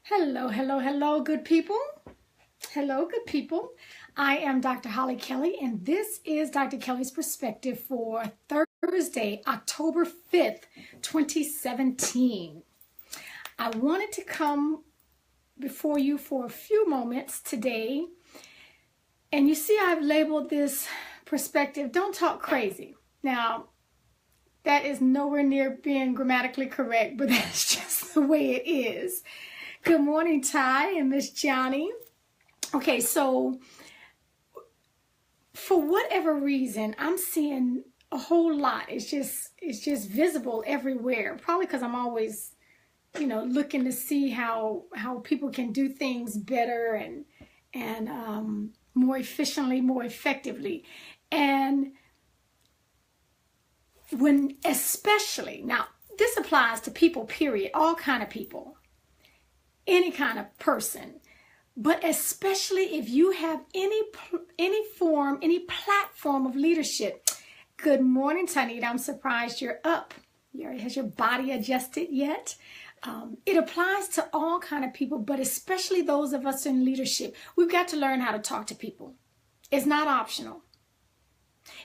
Hello, hello, hello, good people. Hello, good people. I am Dr. Hollie Kelly, and this is Dr. Kelly's Perspective for Thursday, October 5th, 2017. I wanted to come before you for a few moments today, and you see I've labeled this perspective, Don't Talk Crazy. Now, that is nowhere near being grammatically correct, but that's just the way it is. Good morning, Ty and Miss Johnny. Okay, so for whatever reason, I'm seeing a whole lot. It's just visible everywhere. Probably because I'm always, looking to see how people can do things better and more efficiently, more effectively. And especially now, this applies to people, period, all kind of people. Any kind of person, but especially if you have any platform of leadership. Good morning, Tanita. I'm surprised you're up. Has your body adjusted yet? It applies to all kind of people, but especially those of us in leadership. We've got to learn how to talk to people. It's not optional.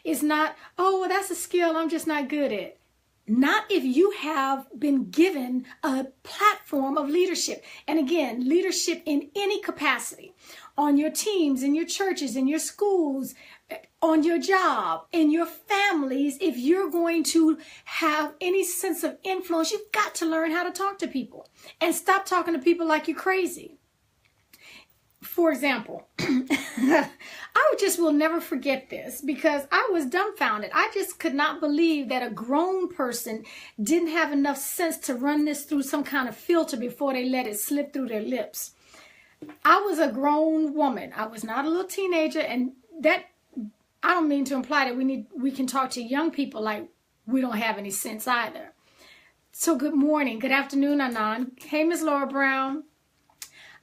It's not, oh, well, that's a skill I'm just not good at. Not if you have been given a platform of leadership. And again, leadership in any capacity. On your teams, in your churches, in your schools, on your job, in your families. If you're going to have any sense of influence, you've got to learn how to talk to people. And stop talking to people like you're crazy. For example, I just will never forget this because I was dumbfounded. I just could not believe that a grown person didn't have enough sense to run this through some kind of filter before they let it slip through their lips. I was a grown woman. I was not a little teenager, and that I don't mean to imply that we can talk to young people like we don't have any sense either. So good morning, good afternoon, Anand. Hey, Miss Laura Brown.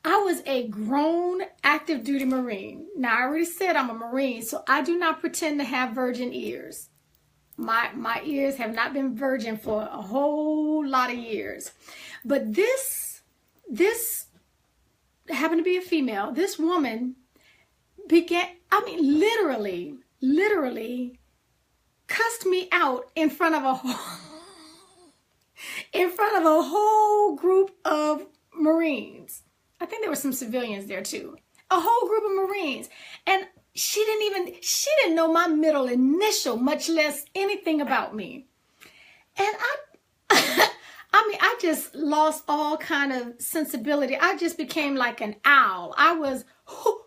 I was a grown active duty Marine. Now, I already said I'm a Marine, so I do not pretend to have virgin ears. My ears have not been virgin for a whole lot of years. But this happened to be a female. This woman literally cussed me out in front of a whole group of Marines. I think there were some civilians there too. A whole group of Marines. And she didn't know my middle initial, much less anything about me. And I just lost all kind of sensibility. I just became like an owl. I was, who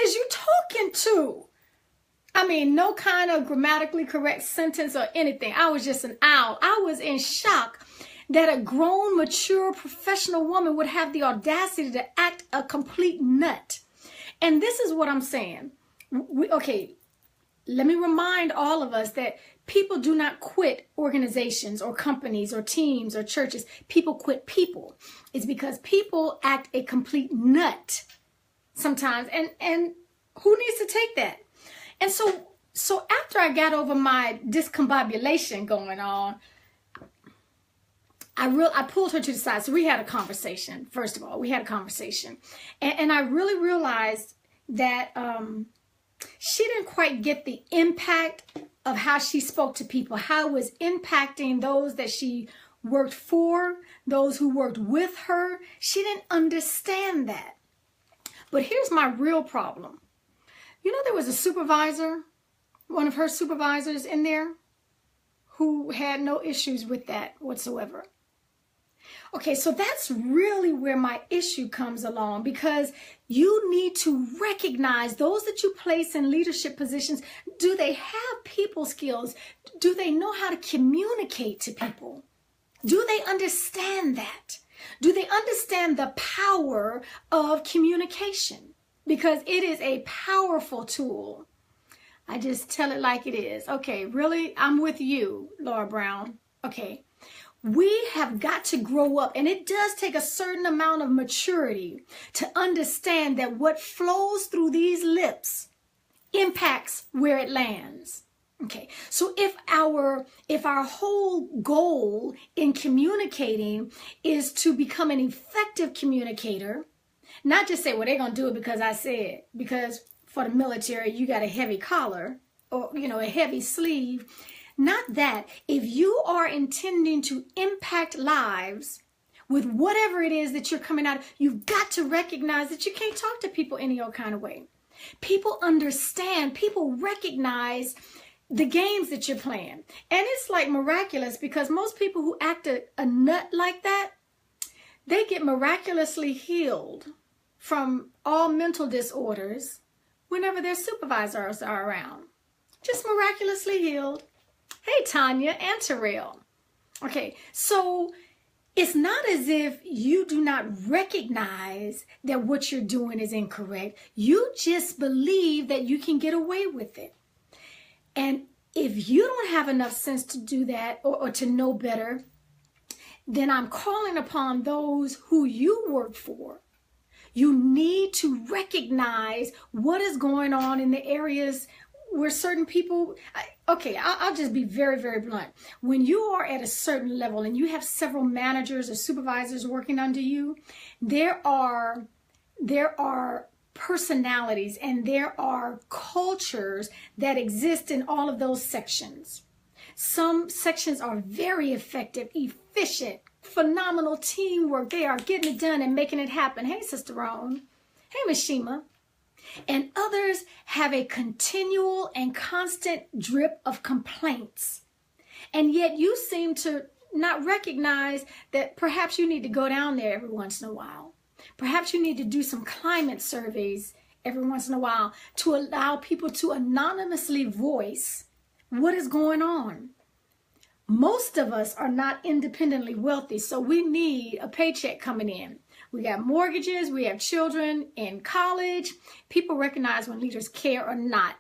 is you talking to? No kind of grammatically correct sentence or anything. I was just an owl. I was in shock that a grown, mature, professional woman would have the audacity to act a complete nut. And this is what I'm saying. Let me remind all of us that people do not quit organizations or companies or teams or churches. People quit people. It's because people act a complete nut sometimes. And who needs to take that? And so after I got over my discombobulation going on, I pulled her to the side. So we had a conversation. First of all, we had a conversation. And I really realized that she didn't quite get the impact of how she spoke to people, how it was impacting those that she worked for, those who worked with her. She didn't understand that. But here's my real problem. There was a supervisor, one of her supervisors in there, who had no issues with that whatsoever. Okay, so that's really where my issue comes along, because you need to recognize those that you place in leadership positions. Do they have people skills? Do they know how to communicate to people? Do they understand that? Do they understand the power of communication? Because it is a powerful tool. I just tell it like it is. Okay, really? I'm with you, Laura Brown. Okay. We have got to grow up, and it does take a certain amount of maturity to understand that what flows through these lips impacts where it lands. Okay, so if our whole goal in communicating is to become an effective communicator, not just say, well, they're gonna do it because I said, because for the military you got a heavy collar or a heavy sleeve. Not that. If you are intending to impact lives with whatever it is that you're coming out of, you've got to recognize that you can't talk to people any old kind of way. People understand, people recognize the games that you're playing. And it's like miraculous, because most people who act a nut like that, they get miraculously healed from all mental disorders whenever their supervisors are around. Just miraculously healed. Hey, Tanya and Terrell. Okay, so it's not as if you do not recognize that what you're doing is incorrect. You just believe that you can get away with it. And if you don't have enough sense to do that or to know better, then I'm calling upon those who you work for. You need to recognize what is going on in the areas where certain people, I'll just be very, very blunt. When you are at a certain level and you have several managers or supervisors working under you, there are personalities and there are cultures that exist in all of those sections. Some sections are very effective, efficient, phenomenal teamwork. They are getting it done and making it happen. Hey, Sister Roan. Hey, Mishima. And others have a continual and constant drip of complaints. And yet you seem to not recognize that perhaps you need to go down there every once in a while. Perhaps you need to do some climate surveys every once in a while to allow people to anonymously voice what is going on. Most of us are not independently wealthy, so we need a paycheck coming in. We got mortgages, we have children in college. People recognize when leaders care or not.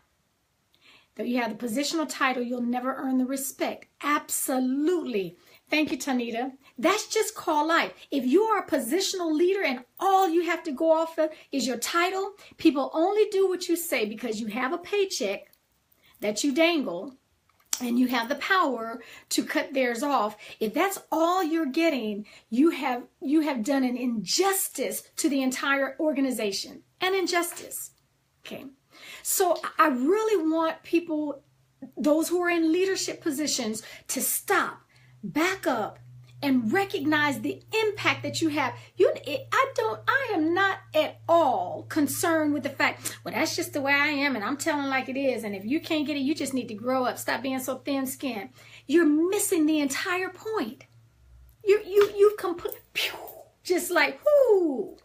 Though you have the positional title, you'll never earn the respect. Absolutely. Thank you, Tanita. That's just called life. If you are a positional leader and all you have to go off of is your title, people only do what you say because you have a paycheck that you dangle and you have the power to cut theirs off. If that's all you're getting, you have done an injustice to the entire organization. An injustice. Okay. So I really want people, those who are in leadership positions, to stop, back up, and recognize the impact that you have. I am not at all concerned with the fact, well, that's just the way I am and I'm telling like it is. And if you can't get it, you just need to grow up. Stop being so thin-skinned. You're missing the entire point. You've just like, whoo.